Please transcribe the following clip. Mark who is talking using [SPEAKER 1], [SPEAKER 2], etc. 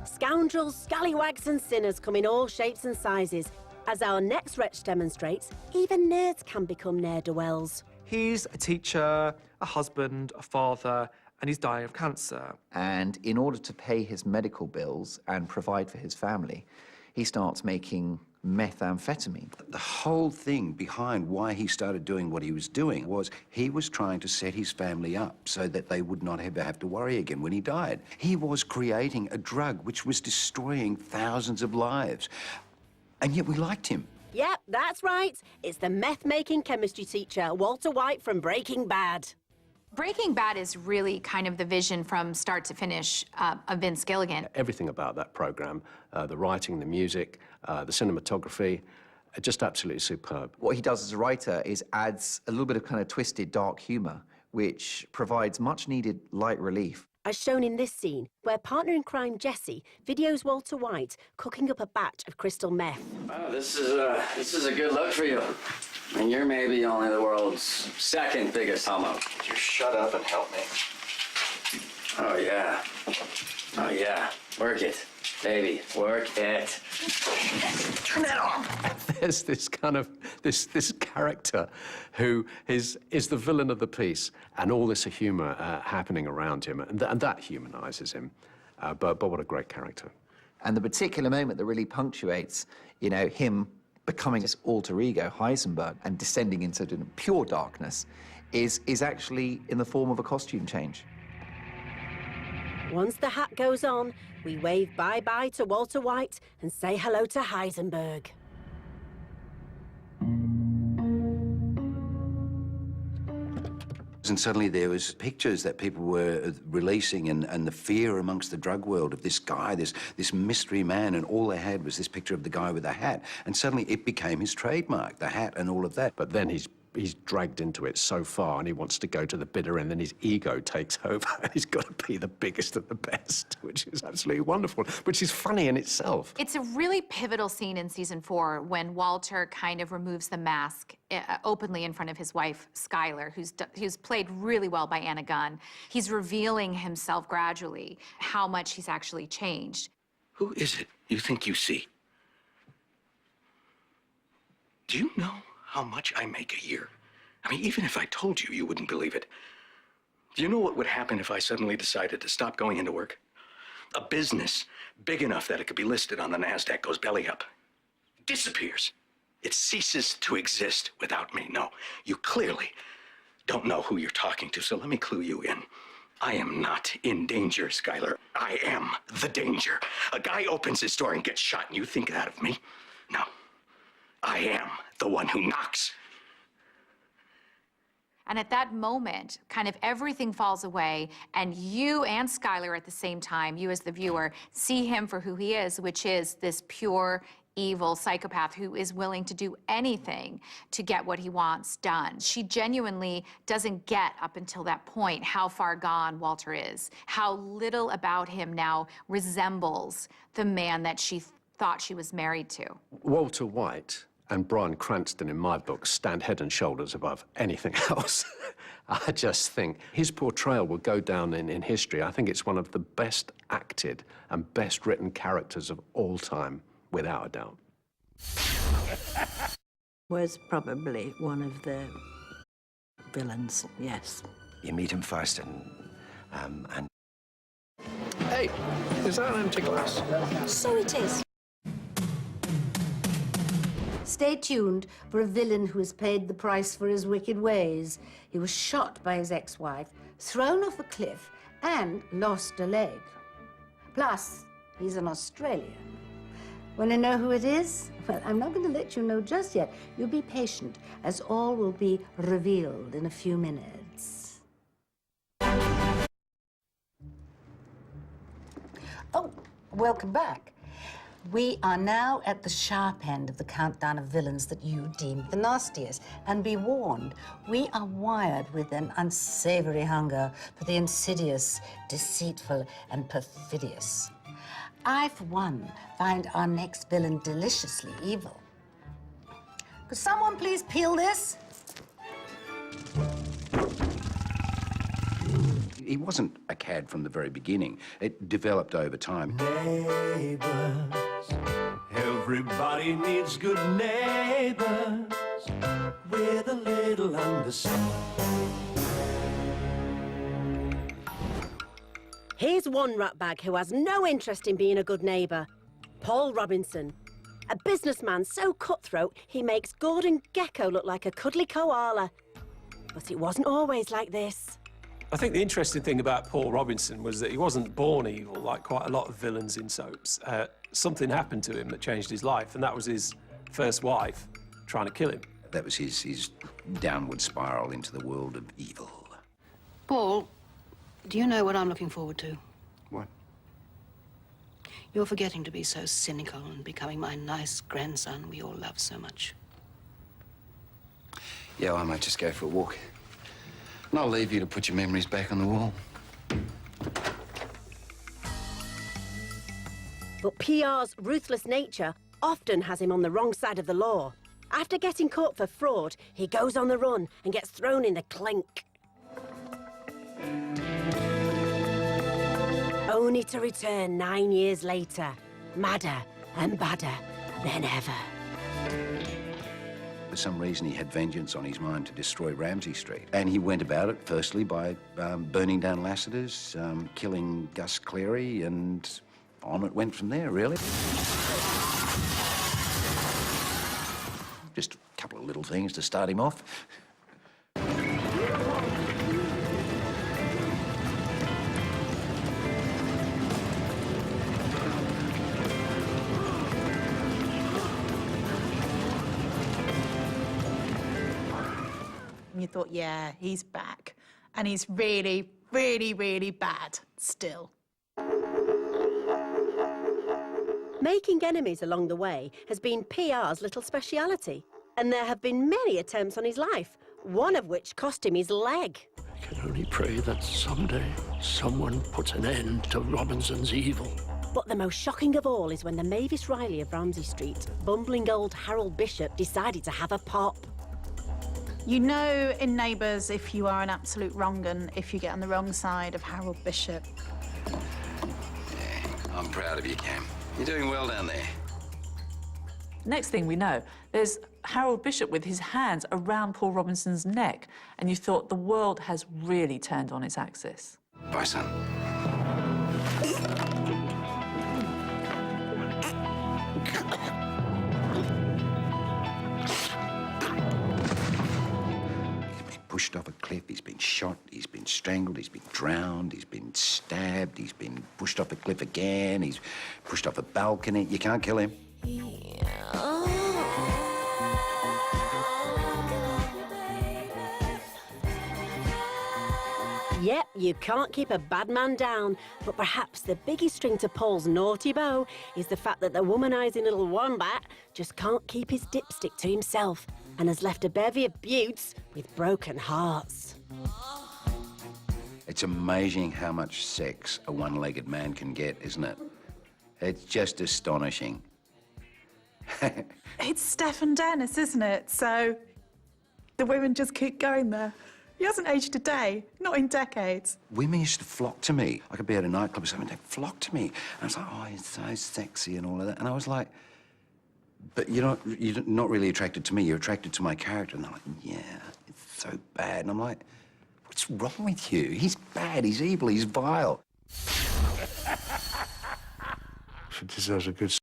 [SPEAKER 1] Scoundrels, scallywags and sinners come in all shapes and sizes. As our next wretch demonstrates, even nerds can become ne'er-do-wells.
[SPEAKER 2] He's a teacher, a husband, a father, and he's dying of cancer.
[SPEAKER 3] And in order to pay his medical bills and provide for his family, he starts making methamphetamine.
[SPEAKER 4] The whole thing behind why he started doing what he was doing was he was trying to set his family up so that they would not ever have to worry again when he died. He was creating a drug which was destroying thousands of lives, and yet we liked him.
[SPEAKER 1] Yep, that's right. It's the meth-making chemistry teacher, Walter White from Breaking Bad.
[SPEAKER 5] Breaking Bad is really kind of the vision from start to finish of Vince Gilligan.
[SPEAKER 6] Everything about that program, the writing, the music, the cinematography, just absolutely superb.
[SPEAKER 3] What he does as a writer is adds a little bit of kind of twisted, dark humor, which provides much-needed light relief.
[SPEAKER 1] As shown in this scene, where partner in crime Jesse videos Walter White cooking up a batch of crystal meth.
[SPEAKER 7] Oh, this is a good look for you. And you're maybe only the world's second biggest homo.
[SPEAKER 4] Just shut up and help me.
[SPEAKER 7] Oh, yeah. Oh, yeah. Work it, baby. Work it.
[SPEAKER 4] Turn that off.
[SPEAKER 6] There's this kind of, this character who is the villain of the piece, and all this humour happening around him, and that humanises him. But what a great character.
[SPEAKER 3] And the particular moment that really punctuates, you know, him becoming his alter ego, Heisenberg, and descending into pure darkness, is actually in the form of a costume change.
[SPEAKER 1] Once the hat goes on, we wave bye-bye to Walter White and say hello to Heisenberg.
[SPEAKER 4] And suddenly there was pictures that people were releasing, and the fear amongst the drug world of this guy, this mystery man, and all they had was this picture of the guy with the hat. And suddenly it became his trademark, the hat and all of that.
[SPEAKER 6] But then he's dragged into it so far, and he wants to go to the bitter end, and his ego takes over, and he's got to be the biggest of the best, which is absolutely wonderful, which is funny in itself.
[SPEAKER 5] It's a really pivotal scene in season 4 when Walter kind of removes the mask openly in front of his wife, Skylar, who's played really well by Anna Gunn. He's revealing himself gradually, how much he's actually changed.
[SPEAKER 8] Who is it you think you see? Do you know how much I make a year? I mean, even if I told you, you wouldn't believe it. Do you know what would happen if I suddenly decided to stop going into work? A business big enough that it could be listed on the Nasdaq goes belly up. Disappears. It ceases to exist without me. No, you clearly don't know who you're talking to, so let me clue you in. I am not in danger, Skylar. I am the danger. A guy opens his door and gets shot, and you think that of me? No. I am the one who knocks.
[SPEAKER 5] And at that moment, kind of everything falls away, and you and Skylar at the same time, you as the viewer, see him for who he is, which is this pure, evil psychopath who is willing to do anything to get what he wants done. She genuinely doesn't get, up until that point, how far gone Walter is, how little about him now resembles the man that she thought she was married to.
[SPEAKER 6] Walter White and Bryan Cranston, in my book, stand head and shoulders above anything else. I just think his portrayal will go down in history. I think it's one of the best acted and best written characters of all time, without a doubt.
[SPEAKER 9] Was probably one of the villains, yes.
[SPEAKER 4] You meet him first, and
[SPEAKER 8] Hey, is that an empty glass?
[SPEAKER 10] So it is. Stay tuned for a villain who has paid the price for his wicked ways. He was shot by his ex-wife, thrown off a cliff, and lost a leg. Plus, he's an Australian. Want to know who it is? Well, I'm not going to let you know just yet. You be patient, as all will be revealed in a few minutes. Oh, welcome back. We are now at the sharp end of the countdown of villains that you deem the nastiest. And be warned, we are wired with an unsavory hunger for the insidious, deceitful, and perfidious. I, for one, find our next villain deliciously evil. Could someone please peel this?
[SPEAKER 4] He wasn't a cad from the very beginning. It developed over time.
[SPEAKER 11] Neighbors, everybody needs good neighbors with a little understanding.
[SPEAKER 1] Here's one ratbag who has no interest in being a good neighbour. Paul Robinson. A businessman so cutthroat, he makes Gordon Gekko look like a cuddly koala. But it wasn't always like this.
[SPEAKER 12] I think the interesting thing about Paul Robinson was that he wasn't born evil, like quite a lot of villains in soaps. Something happened to him that changed his life, and that was his first wife trying to kill him.
[SPEAKER 4] That was his downward spiral into the world of evil.
[SPEAKER 13] Paul, do you know what I'm looking forward to?
[SPEAKER 4] What?
[SPEAKER 13] You're forgetting to be so cynical and becoming my nice grandson we all love so much.
[SPEAKER 4] Yeah, I might just go for a walk. And I'll leave you to put your memories back on the wall.
[SPEAKER 1] But PR's ruthless nature often has him on the wrong side of the law. After getting caught for fraud, he goes on the run and gets thrown in the clink. Only to return 9 years later, madder and badder than ever.
[SPEAKER 4] For some reason, he had vengeance on his mind to destroy Ramsay Street. And he went about it, firstly, by burning down Lassiter's, killing Gus Cleary, and on it went from there, really. Just a couple of little things to start him off.
[SPEAKER 14] You thought, yeah, he's back. And he's really, really, really bad still.
[SPEAKER 1] Making enemies along the way has been PR's little speciality. And there have been many attempts on his life, one of which cost him his leg.
[SPEAKER 11] I can only pray that someday someone puts an end to Robinson's evil.
[SPEAKER 1] But the most shocking of all is when the Mavis Riley of Ramsay Street, bumbling old Harold Bishop, decided to have a pop.
[SPEAKER 14] You know in Neighbours if you are an absolute wrong-un if you get on the wrong side of Harold Bishop.
[SPEAKER 4] Yeah, I'm proud of you, Cam. You're doing well down there.
[SPEAKER 15] Next thing we know, there's Harold Bishop with his hands around Paul Robinson's neck, and you thought the world has really turned on its axis.
[SPEAKER 4] Bye, son. Pushed off a cliff, he's been shot, he's been strangled, he's been drowned, he's been stabbed, he's been pushed off a cliff again, he's pushed off a balcony. You can't kill him.
[SPEAKER 1] Yep, you can't keep a bad man down, but perhaps the biggest string to Paul's naughty bow is the fact that the womanising little wombat just can't keep his dipstick to himself and has left a bevy of beauts with broken hearts.
[SPEAKER 4] It's amazing how much sex a one-legged man can get, isn't it? It's just astonishing.
[SPEAKER 14] It's Stefan Dennis, isn't it? So the women just keep going there. He hasn't aged a day, not in decades.
[SPEAKER 4] Women used to flock to me. I could be at a nightclub or something, they'd flock to me. And I was like, oh, he's so sexy and all of that. And I was like, but you're not really attracted to me, you're attracted to my character. And they're like, yeah, it's so bad. And I'm like, what's wrong with you? He's bad, he's evil, he's vile.
[SPEAKER 11] She deserves a good